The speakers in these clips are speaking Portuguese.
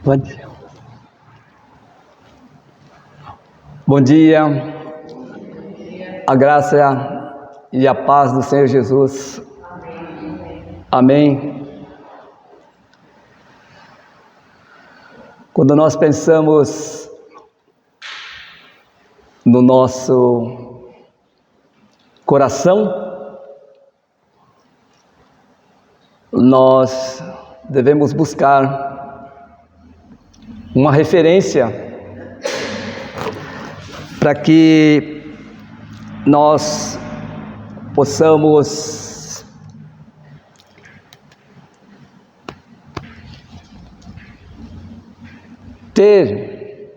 Bom dia, a graça e a paz do Senhor Jesus. Amém. Quando nós pensamos no nosso coração, nós devemos buscar uma referência para que nós possamos ter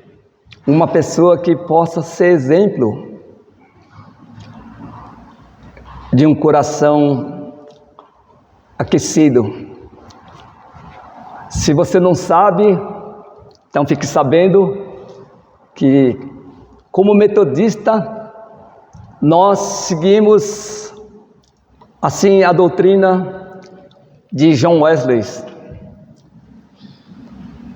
uma pessoa que possa ser exemplo de um coração aquecido. Se você não sabe, então fique sabendo que, como metodista, nós seguimos assim a doutrina de John Wesley.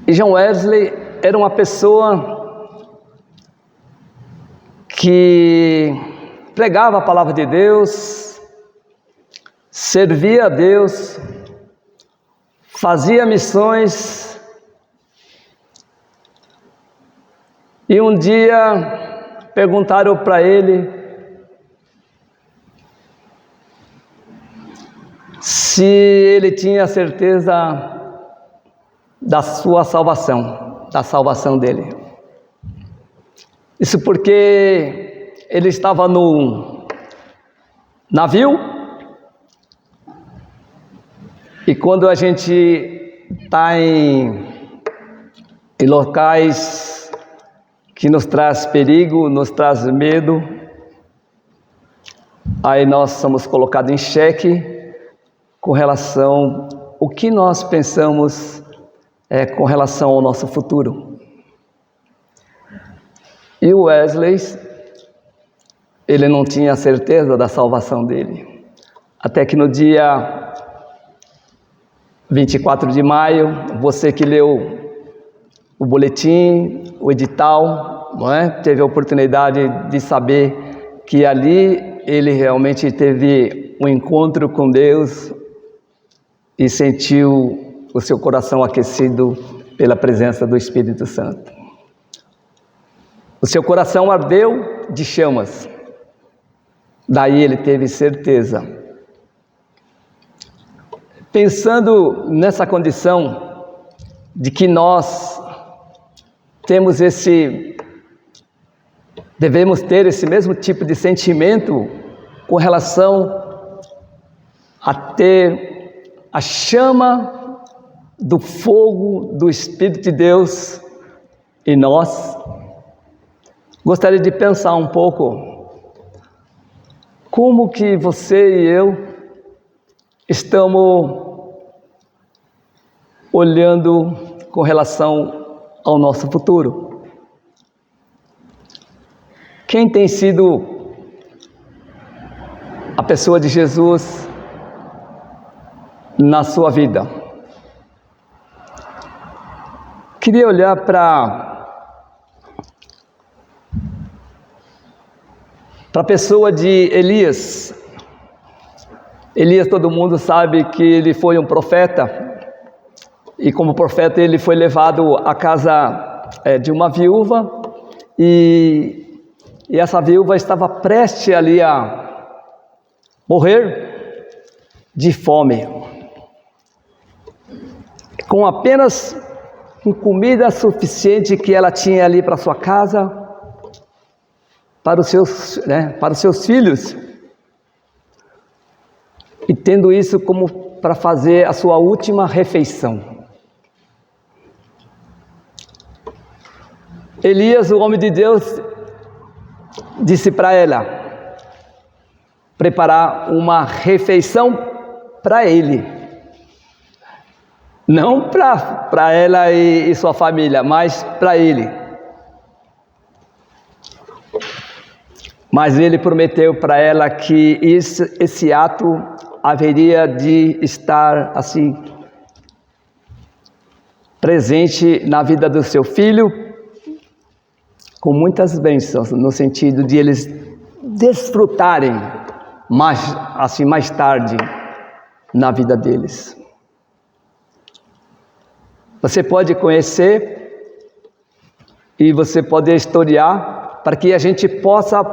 E John Wesley era uma pessoa que pregava a palavra de Deus, servia a Deus, fazia missões. E um dia perguntaram para ele se ele tinha certeza da sua salvação, da salvação dele. Isso porque ele estava no navio, e quando a gente está em locais que nos traz perigo, nos traz medo, aí nós somos colocados em xeque com relação ao que nós pensamos com relação ao nosso futuro. E o Wesley, ele não tinha certeza da salvação dele, até que no dia 24 de maio, você que leu o boletim, o edital, não é? Teve a oportunidade de saber que ali ele realmente teve um encontro com Deus e sentiu o seu coração aquecido pela presença do Espírito Santo. O seu coração ardeu de chamas. Daí ele teve certeza. Pensando nessa condição de que nós devemos ter esse mesmo tipo de sentimento com relação a ter a chama do fogo do Espírito de Deus em nós, gostaria de pensar um pouco como que você e eu estamos olhando com relação ao nosso futuro. Quem tem sido a pessoa de Jesus na sua vida? Queria olhar para a pessoa de Elias. Elias, todo mundo sabe que ele foi um profeta, e como profeta ele foi levado à casa de uma viúva, e essa viúva estava prestes ali a morrer de fome, com apenas comida suficiente que ela tinha ali para sua casa, para os seus filhos, e tendo isso como para fazer a sua última refeição. Elias, o homem de Deus, disse para ela preparar uma refeição para ele, não para ela e sua família, mas para ele. Mas ele prometeu para ela que esse ato haveria de estar assim presente na vida do seu filho, com muitas bênçãos, no sentido de eles desfrutarem mais tarde na vida deles. Você pode conhecer e você pode historiar para que a gente possa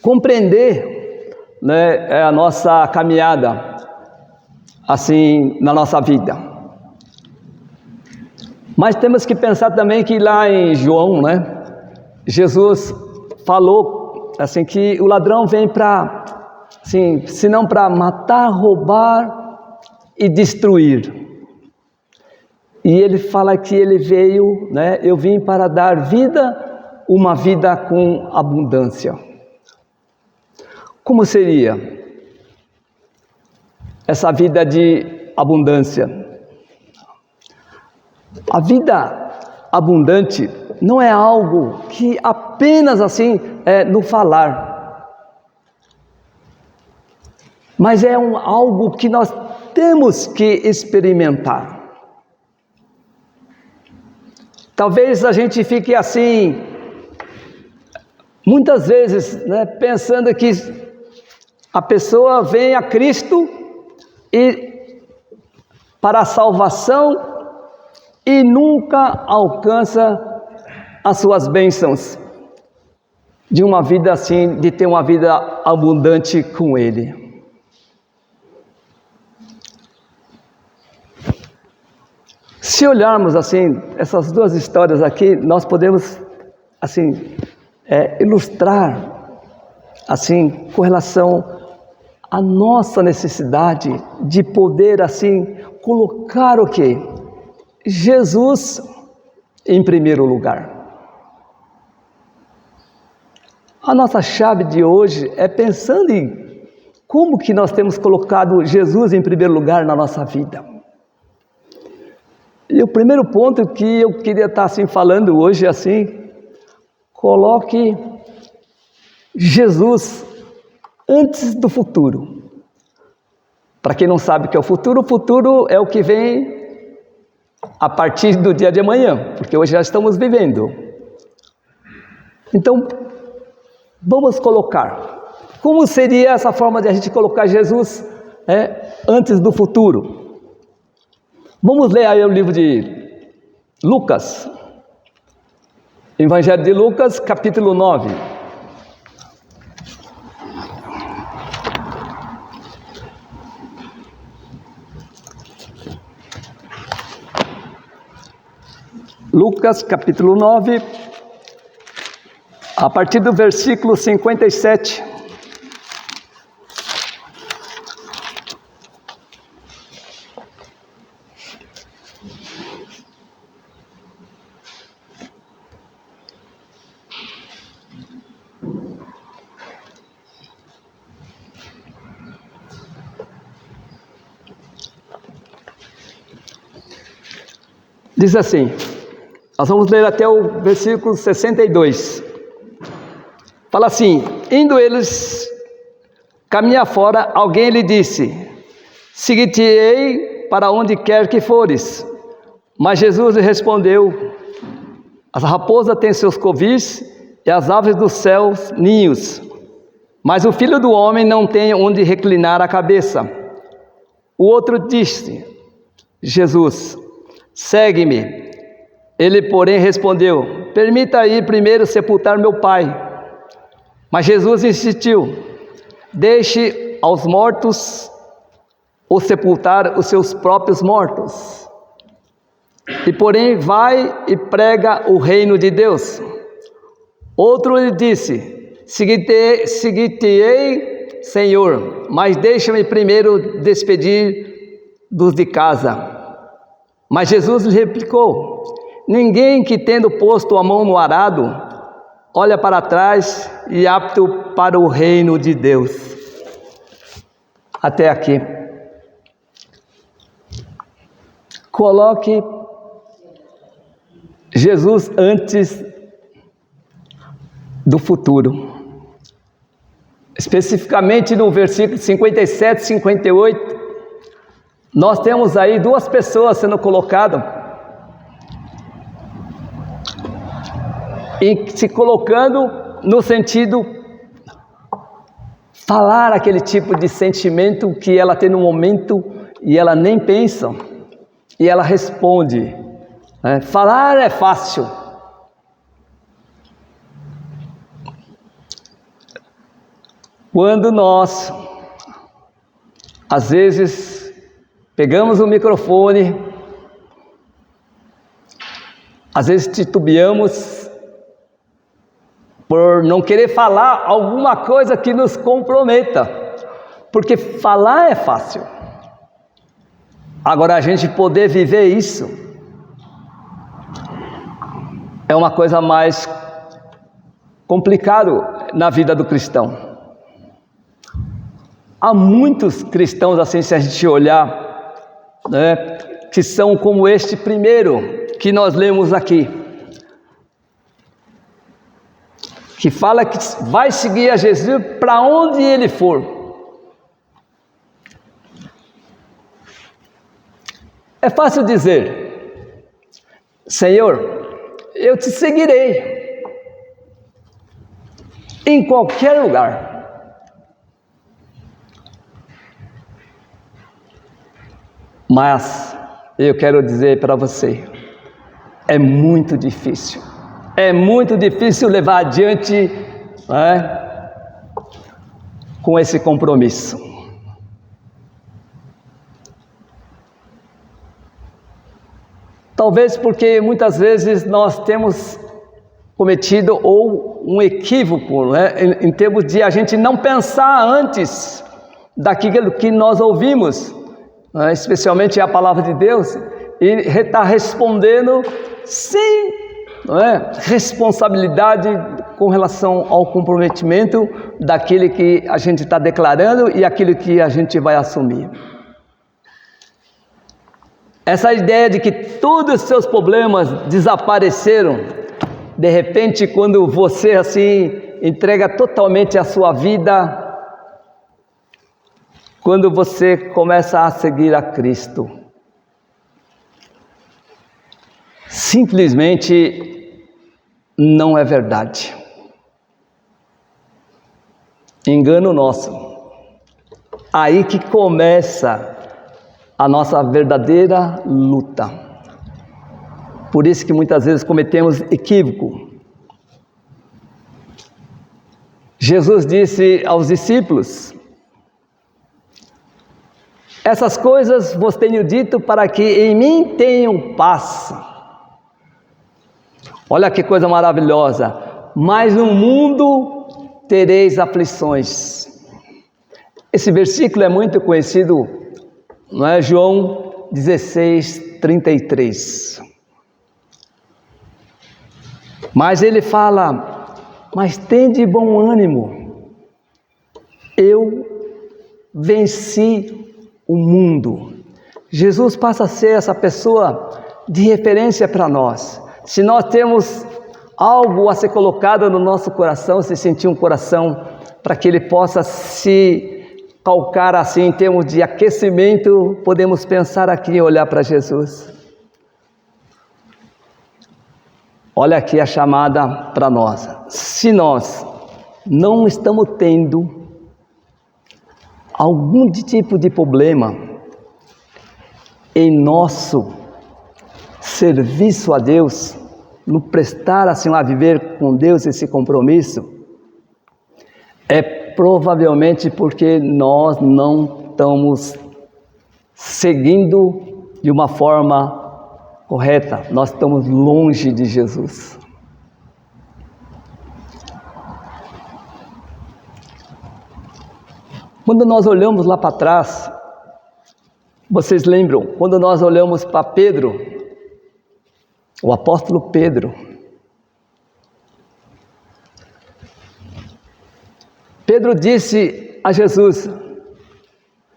compreender, né, a nossa caminhada assim na nossa vida. Mas temos que pensar também que lá em João, né, Jesus falou assim que o ladrão vem para, assim, senão para matar, roubar e destruir. E ele fala que ele veio, né, eu vim para dar vida, uma vida com abundância. Como seria essa vida de abundância? A vida abundante não é algo que apenas assim no falar, mas é algo que nós temos que experimentar. Talvez a gente fique assim, muitas vezes, né, pensando que a pessoa vem a Cristo e para a salvação e nunca alcança as suas bênçãos de uma vida assim, de ter uma vida abundante com Ele. Se olharmos assim, essas duas histórias aqui, nós podemos assim, ilustrar assim, com relação à nossa necessidade de poder assim, colocar o quê? Jesus em primeiro lugar. A nossa chave de hoje é pensando em como que nós temos colocado Jesus em primeiro lugar na nossa vida. E o primeiro ponto que eu queria estar assim falando hoje é assim, coloque Jesus antes do futuro. Para quem não sabe o que é o futuro é o que vem a partir do dia de amanhã, porque hoje já estamos vivendo. Então, vamos colocar. Como seria essa forma de a gente colocar Jesus antes do futuro? Vamos ler aí o livro de Lucas, Evangelho de Lucas, capítulo 9. Lucas, capítulo 9, a partir do versículo 57. Diz assim, nós vamos ler até o versículo 62. Fala assim, indo eles caminhar fora, alguém lhe disse, seguir-te-ei para onde quer que fores. Mas Jesus lhe respondeu, as raposas têm seus covis e as aves dos céus ninhos, mas o Filho do Homem não tem onde reclinar a cabeça. O outro disse, Jesus, segue-me. Ele, porém, respondeu, permita ir primeiro sepultar meu pai. Mas Jesus insistiu, deixe aos mortos ou sepultar os seus próprios mortos. E porém vai e prega o reino de Deus. Outro lhe disse, seguir-te-ei, Senhor, mas deixa-me primeiro despedir dos de casa. Mas Jesus lhe replicou, ninguém que tendo posto a mão no arado, olha para trás e apto para o reino de Deus. Até aqui. Coloque Jesus antes do futuro. Especificamente no versículo 57 e 58, nós temos aí duas pessoas sendo colocadas e se colocando no sentido falar aquele tipo de sentimento que ela tem no momento e ela nem pensa e ela responde. Falar é fácil. Quando nós, às vezes, pegamos o microfone, às vezes titubeamos por não querer falar alguma coisa que nos comprometa, porque falar é fácil. Agora, a gente poder viver isso é uma coisa mais complicada na vida do cristão. Há muitos cristãos assim, se a gente olhar, que são como este primeiro que nós lemos aqui, que fala que vai seguir a Jesus para onde ele for. É fácil dizer: Senhor, eu te seguirei em qualquer lugar. Mas eu quero dizer para você, é muito difícil levar adiante com esse compromisso. Talvez porque muitas vezes nós temos cometido um equívoco, em termos de a gente não pensar antes daquilo que nós ouvimos, especialmente a palavra de Deus, e está respondendo sem responsabilidade com relação ao comprometimento daquele que a gente está declarando e aquilo que a gente vai assumir. Essa ideia de que todos os seus problemas desapareceram, de repente, quando você assim entrega totalmente a sua vida, quando você começa a seguir a Cristo, simplesmente não é verdade. Engano nosso. Aí que começa a nossa verdadeira luta. Por isso que muitas vezes cometemos equívoco. Jesus disse aos discípulos: essas coisas vos tenho dito para que em mim tenham paz. Olha que coisa maravilhosa. Mas no mundo tereis aflições. Esse versículo é muito conhecido, não é? João 16:33. Mas ele fala: mas tende bom ânimo, eu venci o mundo. Jesus passa a ser essa pessoa de referência para nós. Se nós temos algo a ser colocado no nosso coração, se sentir um coração para que ele possa se calcar assim em termos de aquecimento, podemos pensar aqui e olhar para Jesus. Olha aqui a chamada para nós. Se nós não estamos tendo algum tipo de problema em nosso serviço a Deus, no prestar assim a viver com Deus esse compromisso, é provavelmente porque nós não estamos seguindo de uma forma correta, nós estamos longe de Jesus. Quando nós olhamos lá para trás, vocês lembram, quando nós olhamos para Pedro, o apóstolo Pedro, Pedro disse a Jesus: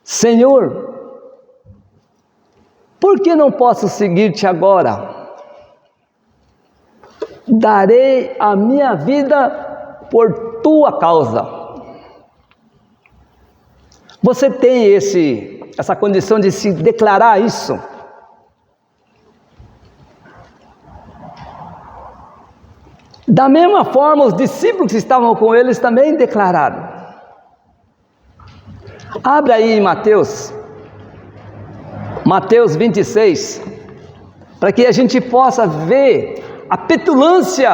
Senhor, por que não posso seguir-te agora? Darei a minha vida por tua causa. Você tem essa condição de se declarar isso? Da mesma forma, os discípulos que estavam com eles também declararam. Abre aí em Mateus 26, para que a gente possa ver a petulância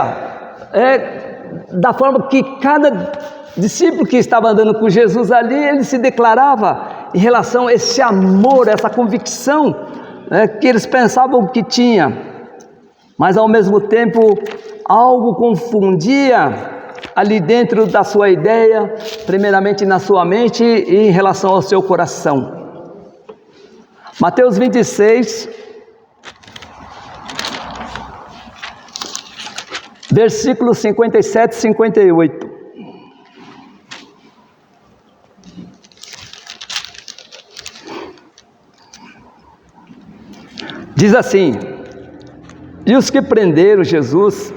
da forma que cada discípulo que estava andando com Jesus ali, ele se declarava em relação a esse amor, essa convicção que eles pensavam que tinha, mas ao mesmo tempo algo confundia ali dentro da sua ideia, primeiramente na sua mente e em relação ao seu coração. Mateus 26, versículos 57 e 58. Diz assim: e os que prenderam Jesus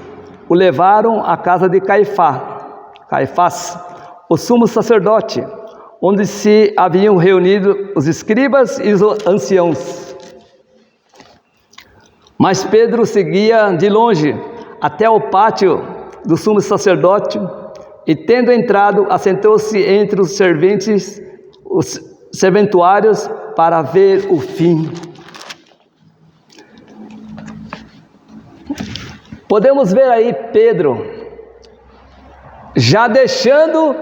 o levaram à casa de Caifás, o sumo sacerdote, onde se haviam reunido os escribas e os anciãos. Mas Pedro seguia de longe até o pátio do sumo sacerdote, e tendo entrado, assentou-se entre os serventuários para ver o fim. Podemos ver aí Pedro já deixando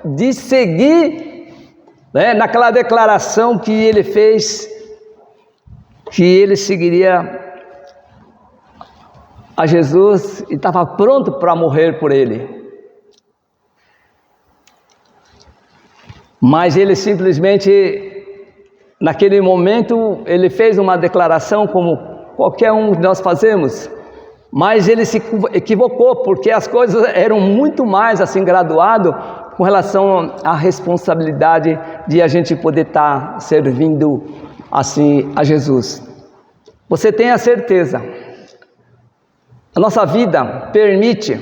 de seguir, naquela declaração que ele fez, que ele seguiria a Jesus e estava pronto para morrer por ele. Mas ele simplesmente, naquele momento, ele fez uma declaração como qualquer um de nós fazemos, mas ele se equivocou, porque as coisas eram muito mais assim graduado com relação à responsabilidade de a gente poder estar servindo assim a Jesus. Você tem a certeza, a nossa vida permite,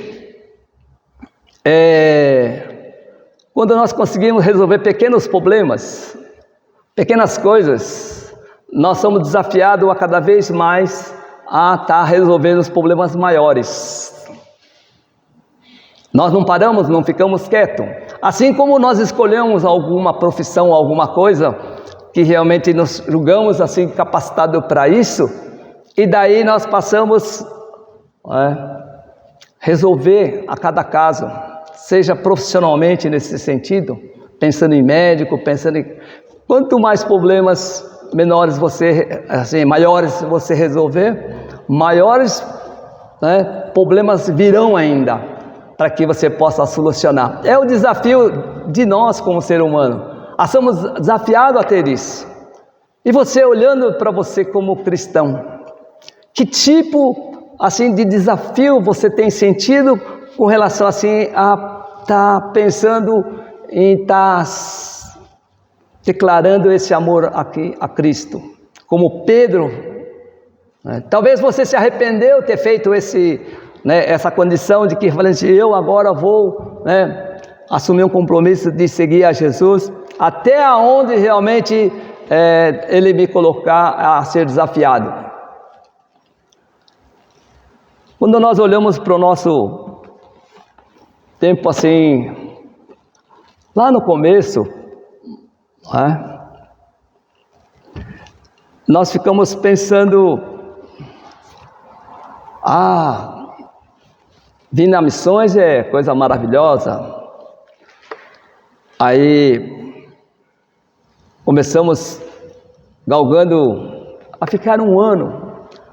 quando nós conseguimos resolver pequenos problemas, pequenas coisas, nós somos desafiados a cada vez mais a estar resolvendo os problemas maiores. Nós não paramos, não ficamos quietos. Assim como nós escolhemos alguma profissão, alguma coisa que realmente nos julgamos assim capacitados para isso, e daí nós passamos resolver a cada caso, seja profissionalmente nesse sentido, pensando em médico, pensando em quanto mais problemas menores maiores você resolver, maiores problemas virão ainda, para que você possa solucionar. É o desafio de nós como ser humano, somos desafiados a ter isso. E você olhando para você como cristão, que tipo assim de desafio você tem sentido com relação assim a estar pensando em estar declarando esse amor aqui a Cristo, como Pedro, talvez você se arrependeu de ter feito essa condição de que eu agora vou assumir um compromisso de seguir a Jesus, até onde realmente Ele me colocar a ser desafiado. Quando nós olhamos para o nosso tempo assim, lá no começo, nós ficamos pensando, vir nas missões é coisa maravilhosa. Aí começamos galgando a ficar 1 ano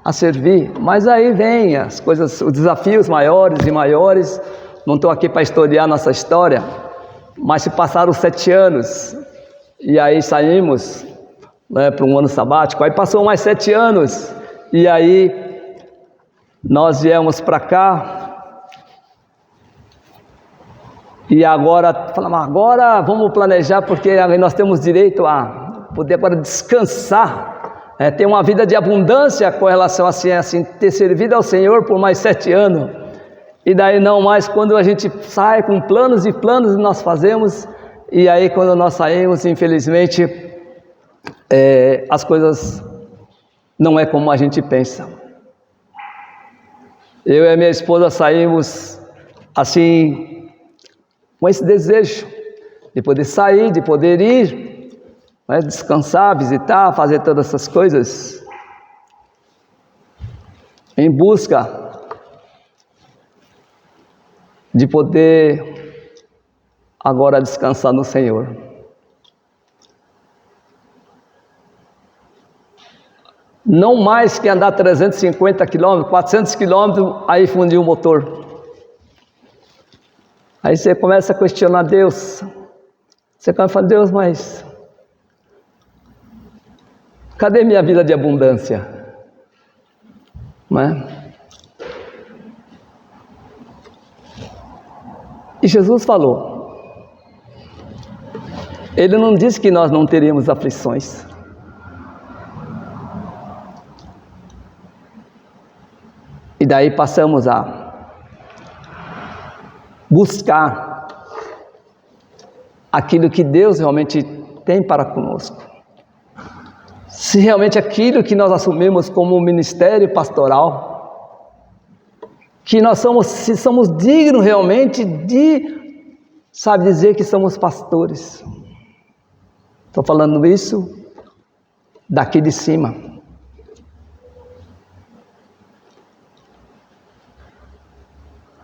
a servir, mas aí vem as coisas, os desafios maiores e maiores. Não estou aqui para historiar nossa história, mas se passaram 7 anos, e aí saímos para um ano sabático, aí passou mais 7 anos, e aí nós viemos para cá, e agora falamos, agora vamos planejar, porque nós temos direito a poder agora descansar, ter uma vida de abundância com relação assim, ter servido ao Senhor por mais 7 anos, e daí não mais, quando a gente sai com planos e planos nós fazemos, e aí quando nós saímos, infelizmente, as coisas não é como a gente pensa. Eu e a minha esposa saímos assim, com esse desejo de poder sair, de poder ir, né, descansar, visitar, fazer todas essas coisas, em busca de poder agora descansar no Senhor. Não mais que andar 350 quilômetros, 400 quilômetros, aí fundiu o motor. Aí você começa a questionar Deus. Você começa a falar, Deus, mas cadê minha vida de abundância? Não é? E Jesus falou. Ele não disse que nós não teríamos aflições. E daí passamos a buscar aquilo que Deus realmente tem para conosco. Se realmente aquilo que nós assumimos como ministério pastoral, que nós somos, se somos dignos realmente de, sabe, dizer que somos pastores. Estou falando isso daqui de cima.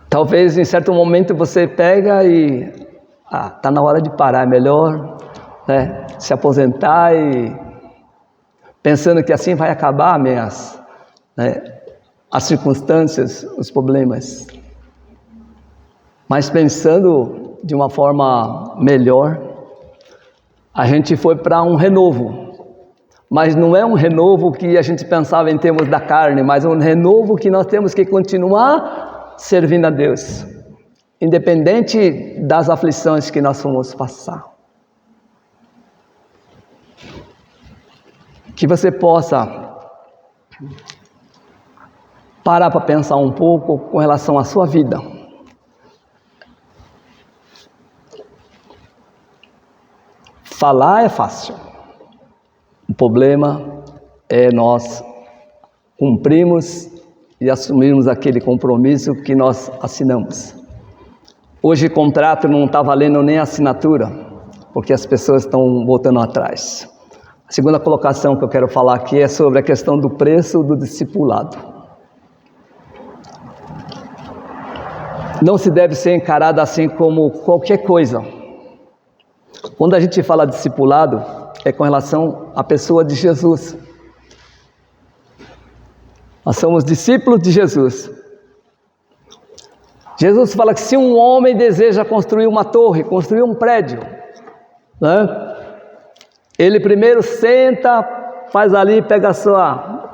Talvez em certo momento você pega e está na hora de parar, é melhor, né, se aposentar, e pensando que assim vai acabar as circunstâncias, os problemas. Mas pensando de uma forma melhor, a gente foi para um renovo. Mas não é um renovo que a gente pensava em termos da carne, mas um renovo que nós temos que continuar servindo a Deus, independente das aflições que nós vamos passar. Que você possa parar para pensar um pouco com relação à sua vida. Falar é fácil. O problema é nós cumprirmos e assumirmos aquele compromisso que nós assinamos. Hoje o contrato não está valendo nem a assinatura, porque as pessoas estão voltando atrás. A segunda colocação que eu quero falar aqui é sobre a questão do preço do discipulado. Não se deve ser encarado assim como qualquer coisa. Quando a gente fala discipulado, é com relação à pessoa de Jesus. Nós somos discípulos de Jesus. Jesus fala que se um homem deseja construir uma torre, construir um prédio, né, ele primeiro senta, faz ali, pega a sua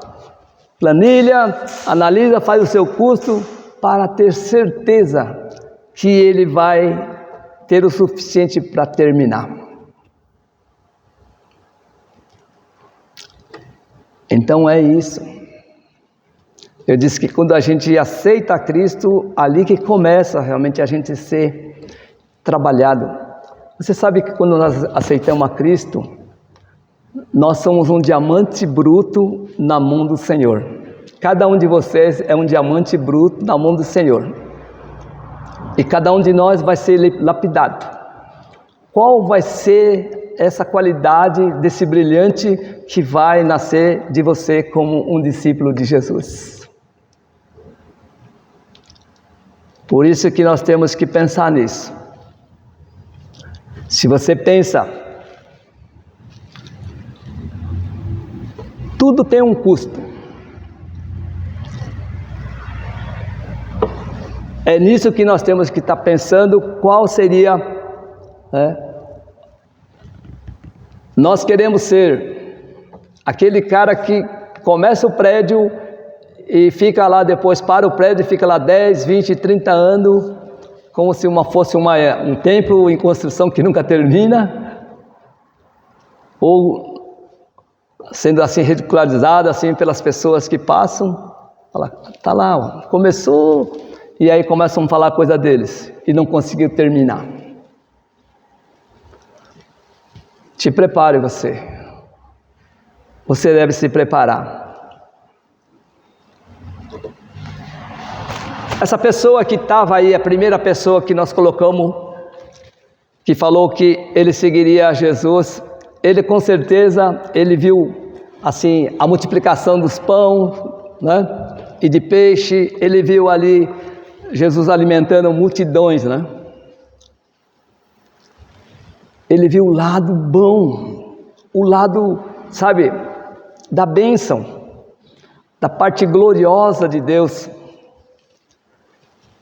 planilha, analisa, faz o seu custo, para ter certeza que ele vai ter o suficiente para terminar. Então é isso. Eu disse que quando a gente aceita Cristo, ali que começa realmente a gente ser trabalhado. Você sabe que quando nós aceitamos a Cristo, nós somos um diamante bruto na mão do Senhor. Cada um de vocês é um diamante bruto na mão do Senhor. E cada um de nós vai ser lapidado. Qual vai ser essa qualidade desse brilhante que vai nascer de você como um discípulo de Jesus? Por isso que nós temos que pensar nisso. Se você pensa, tudo tem um custo. É nisso que nós temos que estar pensando qual seria, nós queremos ser aquele cara que começa o prédio e fica lá depois, para o prédio e fica lá 10, 20, 30 anos, como se fosse um templo em construção que nunca termina, ou sendo assim ridicularizado assim pelas pessoas que passam, fala, tá lá, ó, começou, e aí começam a falar coisa deles, e não conseguiu terminar. Te prepare você deve se preparar. Essa pessoa que estava aí, a primeira pessoa que nós colocamos, que falou que ele seguiria a Jesus, ele com certeza, ele viu assim a multiplicação dos pães, né, e de peixe, ele viu ali Jesus alimentando multidões, né? Ele viu o lado bom, o lado, sabe, da bênção, da parte gloriosa de Deus.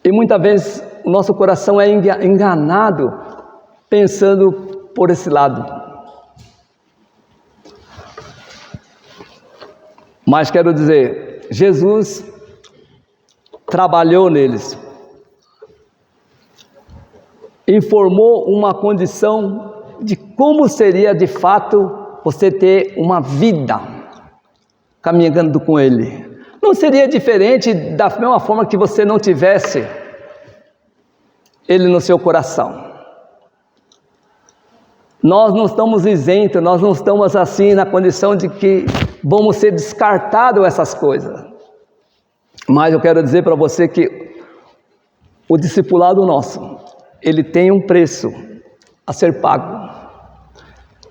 E muitas vezes o nosso coração é enganado pensando por esse lado. Mas quero dizer, Jesus trabalhou neles, informou uma condição de como seria de fato você ter uma vida caminhando com Ele. Não seria diferente da mesma forma que você não tivesse Ele no seu coração. Nós não estamos isentos, nós não estamos assim na condição de que vamos ser descartados essas coisas. Mas eu quero dizer para você que o discipulado nosso, ele tem um preço a ser pago.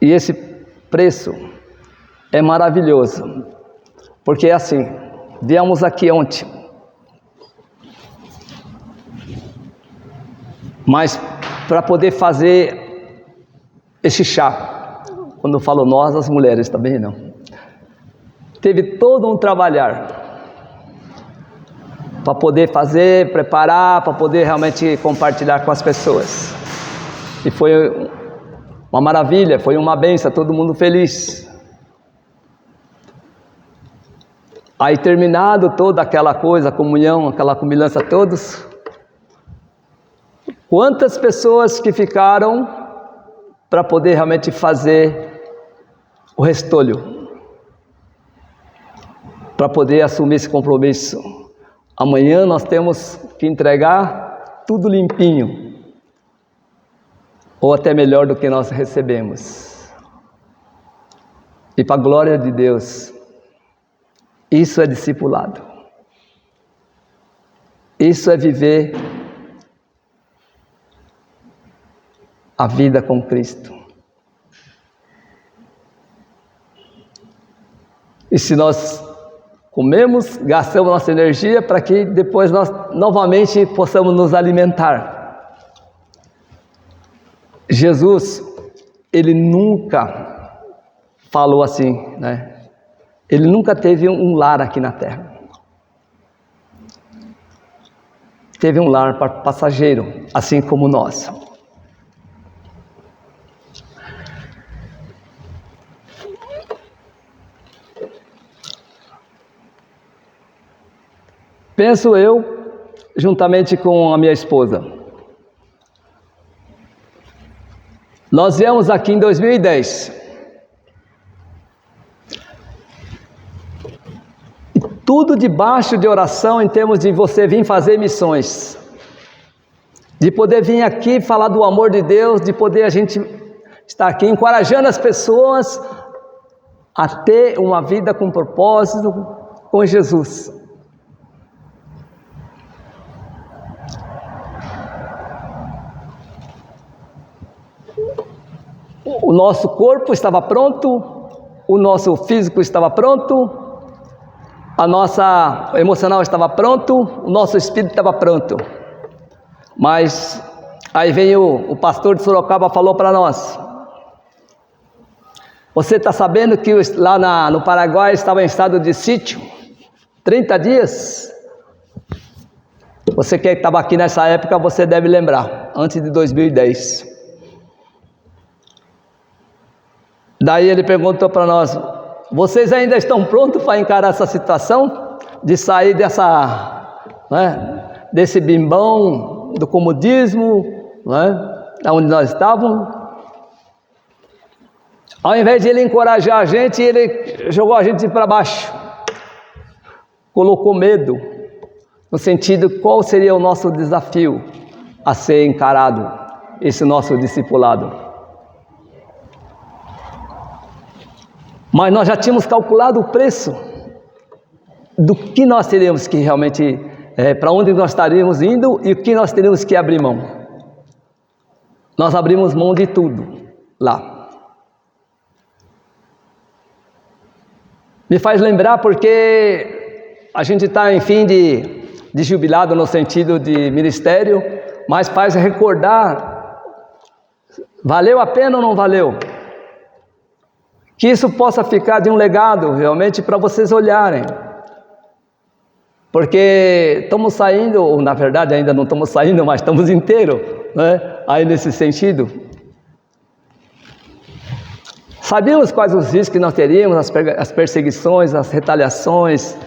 E esse preço é maravilhoso. Porque é assim, viemos aqui ontem. Mas para poder fazer esse chá, quando eu falo nós, as mulheres também não. Teve todo um trabalhar para poder fazer, preparar, para poder realmente compartilhar com as pessoas. E foi uma maravilha, foi uma bênção, todo mundo feliz. Aí terminado toda aquela coisa, a comunhão, aquela comilança todos, quantas pessoas que ficaram para poder realmente fazer o restolho, para poder assumir esse compromisso. Amanhã nós temos que entregar tudo limpinho, ou até melhor do que nós recebemos. E para a glória de Deus, isso é discipulado. Isso é viver a vida com Cristo. E se nós comemos, gastamos nossa energia para que depois nós novamente possamos nos alimentar. Jesus, ele nunca falou assim, né? Ele nunca teve um lar aqui na terra. Teve um lar para passageiro, assim como nós. Penso eu, juntamente com a minha esposa, nós viemos aqui em 2010, e tudo debaixo de oração em termos de você vir fazer missões, de poder vir aqui falar do amor de Deus, de poder a gente estar aqui encorajando as pessoas a ter uma vida com propósito com Jesus. O nosso corpo estava pronto, o nosso físico estava pronto, a nossa emocional estava pronto, o nosso espírito estava pronto. Mas aí vem o pastor de Sorocaba, falou para nós: você está sabendo que lá no Paraguai estava em estado de sítio 30 dias? Você que estava aqui nessa época, você deve lembrar, antes de 2010. Daí ele perguntou para nós: vocês ainda estão prontos para encarar essa situação? De sair desse bimbão, do comodismo, onde nós estávamos? Ao invés de ele encorajar a gente, ele jogou a gente para baixo. Colocou medo, no sentido, qual seria o nosso desafio a ser encarado, esse nosso discipulado. Mas nós já tínhamos calculado o preço do que nós teríamos que realmente para onde nós estaríamos indo e o que nós teríamos que abrir mão. Nós abrimos mão de tudo lá. Me faz lembrar porque a gente está em fim de jubilado no sentido de ministério, mas faz recordar, valeu a pena ou não valeu? Que isso possa ficar de um legado realmente para vocês olharem. Porque estamos saindo, ou na verdade ainda não estamos saindo, mas estamos inteiros, né? Aí nesse sentido. Sabíamos quais os riscos que nós teríamos, as perseguições, as retaliações,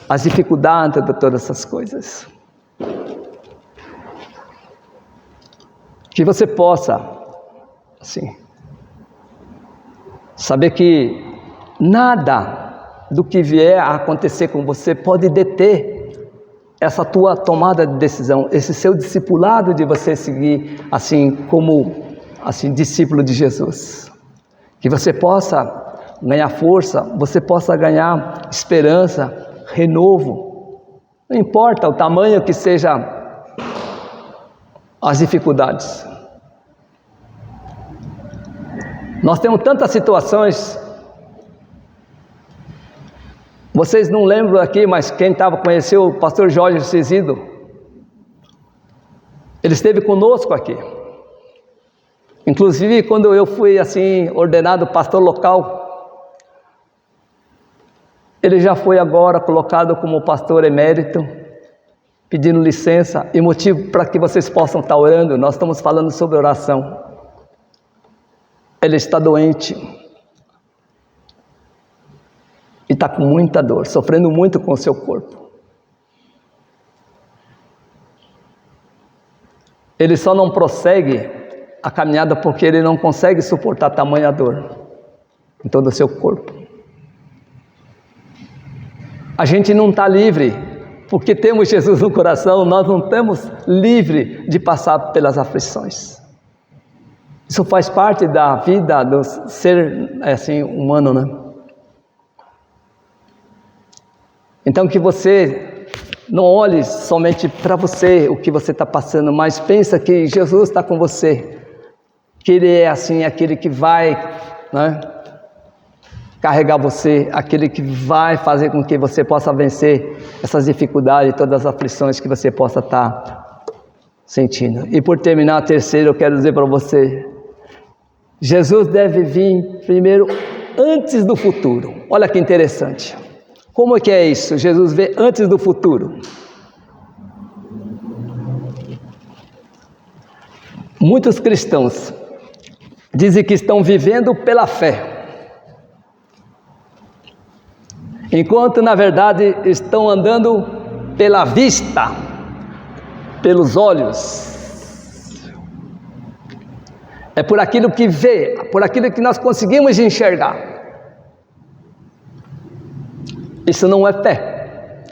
as dificuldades de todas essas coisas. Que você possa, assim, saber que nada do que vier a acontecer com você pode deter essa tua tomada de decisão, esse seu discipulado de você seguir assim como assim discípulo de Jesus. Que você possa ganhar força, você possa ganhar esperança, renovo. Não importa o tamanho que seja as dificuldades. Nós temos tantas situações. Vocês não lembram aqui, mas quem conheceu o pastor Jorge Cizido, ele esteve conosco aqui. Inclusive, quando eu fui assim ordenado pastor local, ele já foi agora colocado como pastor emérito, pedindo licença, e motivo para que vocês possam estar orando. Nós estamos falando sobre oração. Ele está doente e está com muita dor, sofrendo muito com o seu corpo. Ele só não prossegue a caminhada porque ele não consegue suportar tamanha dor em todo o seu corpo. A gente não está livre porque temos Jesus no coração, nós não estamos livres de passar pelas aflições. Isso faz parte da vida do ser assim, humano, né? Então que você não olhe somente para você, o que você está passando, mas pensa que Jesus está com você, que Ele é assim, aquele que vai, né, carregar você, aquele que vai fazer com que você possa vencer essas dificuldades, todas as aflições que você possa estar sentindo. E por terminar, terceiro, eu quero dizer para você, Jesus deve vir primeiro antes do futuro. Olha que interessante. Como é que é isso? Jesus vê antes do futuro. Muitos cristãos dizem que estão vivendo pela fé, enquanto na verdade estão andando pela vista, pelos olhos. É por aquilo que vê, por aquilo que nós conseguimos enxergar. Isso não é fé.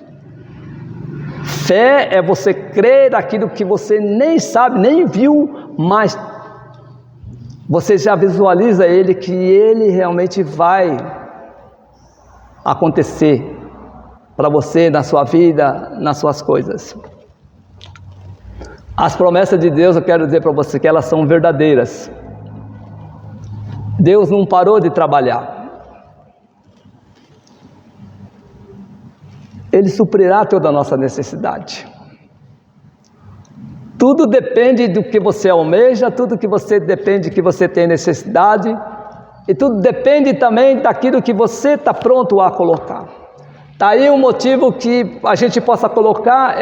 Fé é você crer naquilo que você nem sabe, nem viu, mas você já visualiza ele, que ele realmente vai acontecer para você, na sua vida, nas suas coisas. As promessas de Deus, eu quero dizer para você que elas são verdadeiras. Deus não parou de trabalhar. Ele suprirá toda a nossa necessidade. Tudo depende do que você almeja, tudo que você depende que você tem necessidade, e tudo depende também daquilo que você está pronto a colocar. Está aí um motivo que a gente possa colocar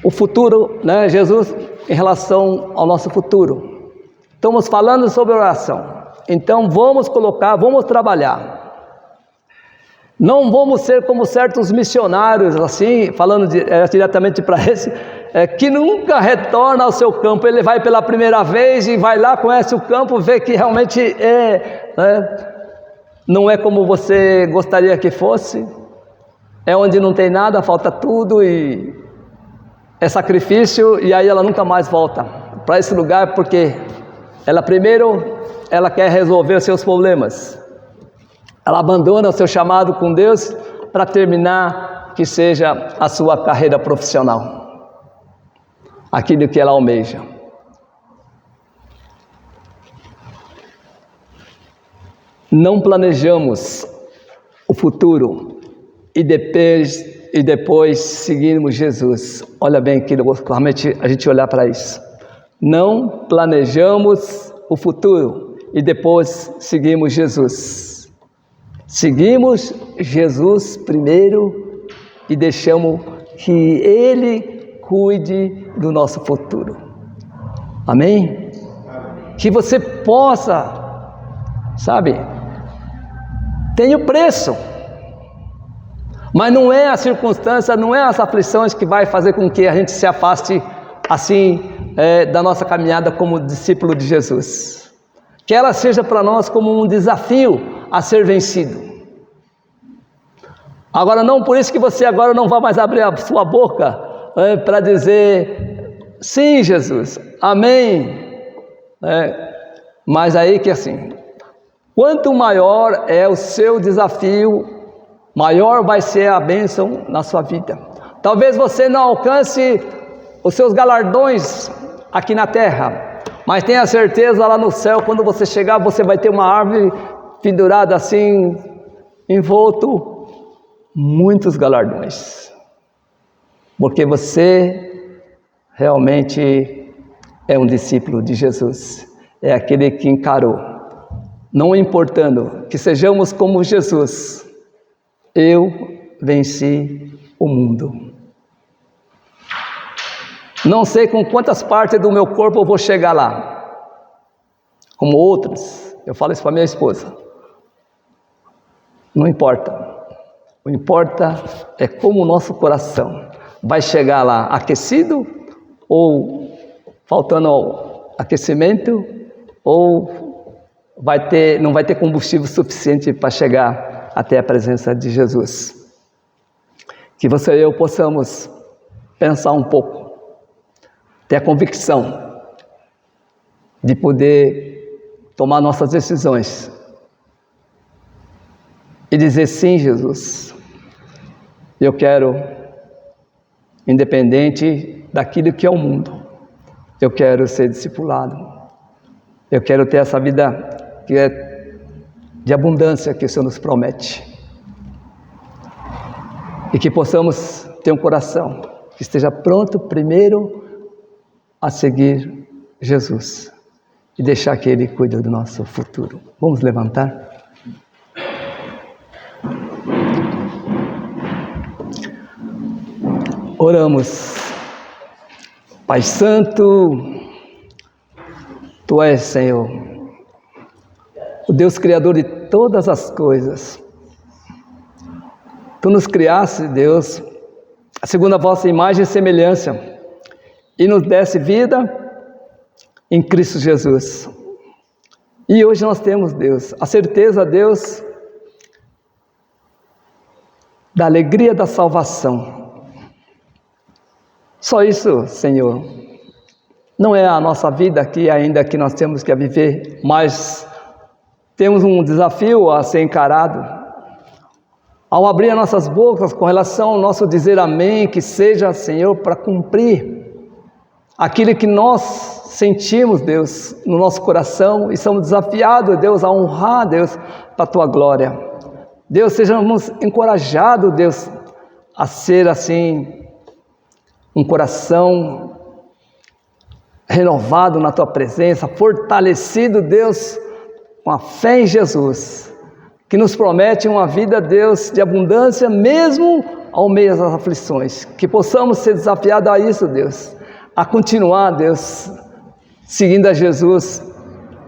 o futuro, né, Jesus, em relação ao nosso futuro. Estamos falando sobre oração, então vamos colocar, vamos trabalhar. Não vamos ser como certos missionários, assim, falando diretamente para esse, que nunca retorna ao seu campo. Ele vai pela primeira vez e vai lá, conhece o campo, vê que realmente não é como você gostaria que fosse, é onde não tem nada, falta tudo e é sacrifício, e aí ela nunca mais volta para esse lugar, porque ela quer resolver os seus problemas. Ela abandona o seu chamado com Deus para terminar que seja a sua carreira profissional, aquilo que ela almeja. Não planejamos o futuro e depois seguimos Jesus. Olha bem aqui, realmente a gente olhar para isso. Não planejamos o futuro e depois seguimos Jesus. Seguimos Jesus primeiro e deixamos que Ele cuide do nosso futuro. Amém? Que você possa, sabe, tem o preço, mas não é a circunstância, não é as aflições que vai fazer com que a gente se afaste assim da nossa caminhada como discípulo de Jesus. Que ela seja para nós como um desafio a ser vencido. Agora, não por isso que você agora não vai mais abrir a sua boca para dizer sim, Jesus, amém. Mas aí que assim, quanto maior é o seu desafio, maior vai ser a bênção na sua vida. Talvez você não alcance os seus galardões aqui na terra, mas tenha certeza lá no céu, quando você chegar, você vai ter uma árvore pendurada assim, envolto, muitos galardões, porque você realmente é um discípulo de Jesus, é aquele que encarou, não importando que sejamos como Jesus, eu venci o mundo. Não sei com quantas partes do meu corpo eu vou chegar lá, como outros, eu falo isso para minha esposa, não importa, o que importa é como o nosso coração vai chegar lá, aquecido ou faltando aquecimento, ou não vai ter combustível suficiente para chegar até a presença de Jesus. Que você e eu possamos pensar um pouco, ter a convicção de poder tomar nossas decisões e dizer sim, Jesus, eu quero, independente daquilo que é o mundo, eu quero ser discipulado, eu quero ter essa vida que é de abundância que o Senhor nos promete, e que possamos ter um coração que esteja pronto primeiro a seguir Jesus e deixar que Ele cuide do nosso futuro. Vamos levantar? Oramos. Pai Santo, Tu és, Senhor, o Deus Criador de todas as coisas. Tu nos criaste, Deus, segundo a vossa imagem e semelhança, e nos desse vida em Cristo Jesus. E hoje nós temos, Deus, a certeza, Deus, da alegria da salvação. Só isso, Senhor. Não é a nossa vida aqui ainda que nós temos que viver, mas temos um desafio a ser encarado. Ao abrir as nossas bocas com relação ao nosso dizer amém, que seja, Senhor, para cumprir aquilo que nós sentimos, Deus, no nosso coração, e somos desafiados, Deus, a honrar, Deus, para a Tua glória. Deus, sejamos encorajados, Deus, a ser assim, um coração renovado na Tua presença, fortalecido, Deus, com a fé em Jesus, que nos promete uma vida, Deus, de abundância, mesmo ao meio das aflições, que possamos ser desafiados a isso, Deus, a continuar, Deus, seguindo a Jesus,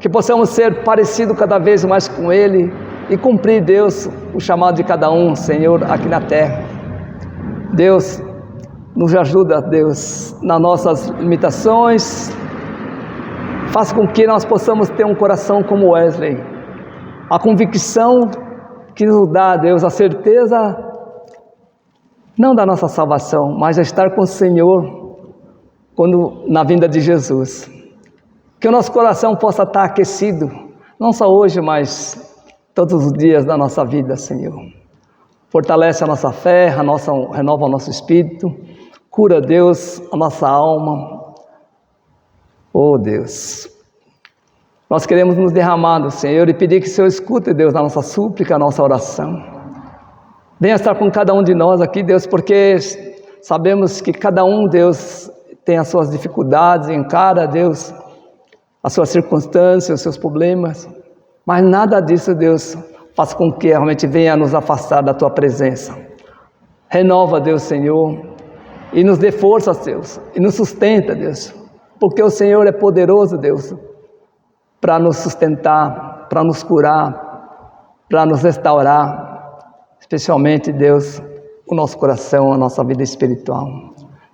que possamos ser parecidos cada vez mais com Ele e cumprir, Deus, o chamado de cada um, Senhor, aqui na terra. Deus, nos ajuda, Deus, nas nossas limitações, faça com que nós possamos ter um coração como Wesley, a convicção que nos dá, Deus, a certeza, não da nossa salvação, mas de estar com o Senhor, quando na vinda de Jesus, que o nosso coração possa estar aquecido, não só hoje, mas todos os dias da nossa vida, Senhor. Fortalece a nossa fé, renova o nosso espírito, cura, Deus, a nossa alma. Oh Deus, nós queremos nos derramar do Senhor e pedir que o Senhor escute, Deus, a nossa súplica, a nossa oração. Venha estar com cada um de nós aqui, Deus, porque sabemos que cada um, Deus, tem as suas dificuldades, encara, Deus, as suas circunstâncias, os seus problemas, mas nada disso, Deus, faz com que realmente venha nos afastar da Tua presença. Renova, Deus, Senhor, e nos dê força, Deus, e nos sustenta, Deus, porque o Senhor é poderoso, Deus, para nos sustentar, para nos curar, para nos restaurar, especialmente, Deus, o nosso coração, a nossa vida espiritual.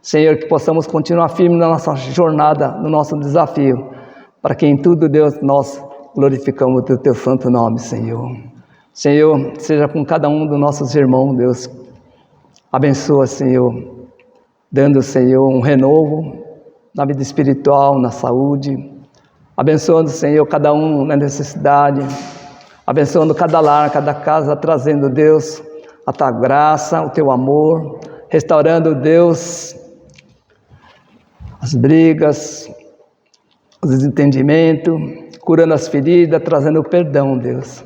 Senhor, que possamos continuar firmes na nossa jornada, no nosso desafio, para que em tudo, Deus, nós glorificamos o Teu santo nome, Senhor. Senhor, seja com cada um dos nossos irmãos, Deus. Abençoa, Senhor, dando, Senhor, um renovo na vida espiritual, na saúde. Abençoando, Senhor, cada um na necessidade. Abençoando cada lar, cada casa, trazendo, Deus, a Tua graça, o Teu amor. Restaurando, Deus, as brigas, os desentendimentos, curando as feridas, trazendo o perdão, Deus.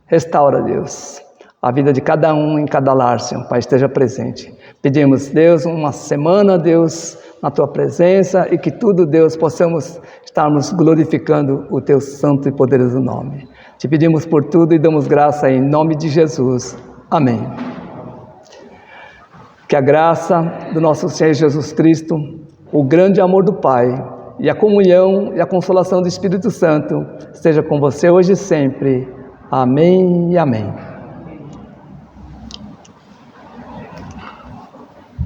Restaura, Deus, a vida de cada um em cada lar, Senhor, Pai, esteja presente. Pedimos, Deus, uma semana, Deus, na Tua presença e que tudo, Deus, possamos estarmos glorificando o Teu santo e poderoso nome. Te pedimos por tudo e damos graça em nome de Jesus. Amém. Que a graça do nosso Senhor Jesus Cristo, o grande amor do Pai e a comunhão e a consolação do Espírito Santo esteja com você hoje e sempre. Amém e amém.